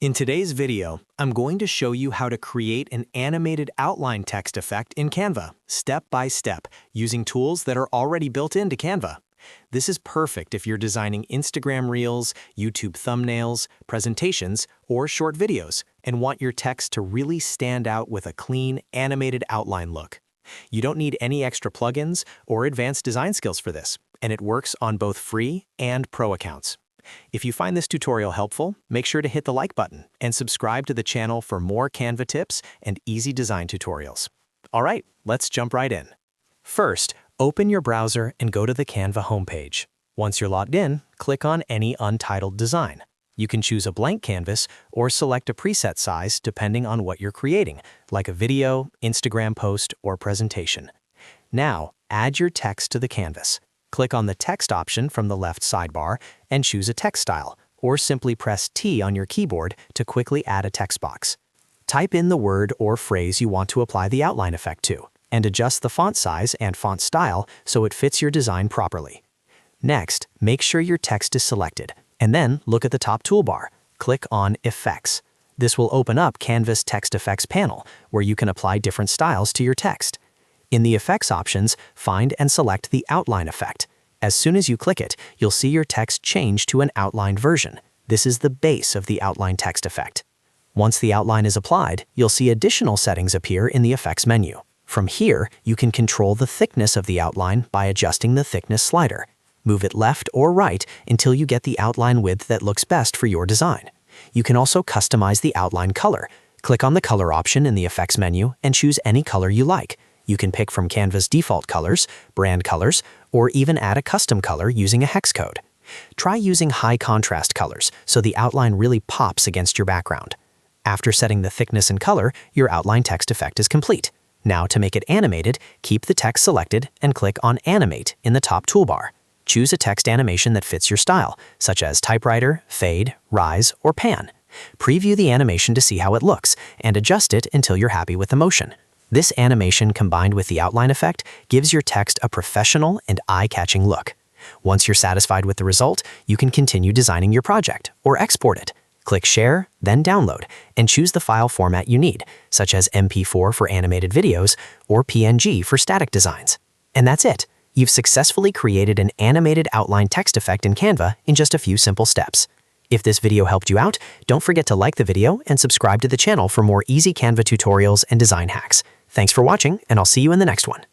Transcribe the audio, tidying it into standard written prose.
In today's video, I'm going to show you how to create an animated outline text effect in Canva, step by step, using tools that are already built into Canva. This is perfect if you're designing Instagram Reels, YouTube thumbnails, presentations, or short videos, and want your text to really stand out with a clean, animated outline look. You don't need any extra plugins or advanced design skills for this, and it works on both free and pro accounts. If you find this tutorial helpful, make sure to hit the like button and subscribe to the channel for more Canva tips and easy design tutorials. All right, let's jump right in. First, open your browser and go to the Canva homepage. Once you're logged in, click on any untitled design. You can choose a blank canvas or select a preset size depending on what you're creating, like a video, Instagram post, or presentation. Now, add your text to the canvas. Click on the text option from the left sidebar and choose a text style, or simply press T on your keyboard to quickly add a text box. Type in the word or phrase you want to apply the outline effect to, and adjust the font size and font style so it fits your design properly. Next, make sure your text is selected, and then look at the top toolbar. Click on Effects. This will open up Canva's Text Effects panel, where you can apply different styles to your text. In the Effects options, find and select the Outline effect. As soon as you click it, you'll see your text change to an outlined version. This is the base of the outline text effect. Once the outline is applied, you'll see additional settings appear in the Effects menu. From here, you can control the thickness of the outline by adjusting the thickness slider. Move it left or right until you get the outline width that looks best for your design. You can also customize the outline color. Click on the Color option in the Effects menu and choose any color you like. You can pick from Canva's default colors, brand colors, or even add a custom color using a hex code. Try using high contrast colors so the outline really pops against your background. After setting the thickness and color, your outline text effect is complete. Now, to make it animated, keep the text selected and click on Animate in the top toolbar. Choose a text animation that fits your style, such as typewriter, fade, rise, or pan. Preview the animation to see how it looks and adjust it until you're happy with the motion. This animation combined with the outline effect gives your text a professional and eye-catching look. Once you're satisfied with the result, you can continue designing your project or export it. Click Share, then Download, and choose the file format you need, such as MP4 for animated videos or PNG for static designs. And that's it. You've successfully created an animated outline text effect in Canva in just a few simple steps. If this video helped you out, don't forget to like the video and subscribe to the channel for more easy Canva tutorials and design hacks. Thanks for watching, and I'll see you in the next one.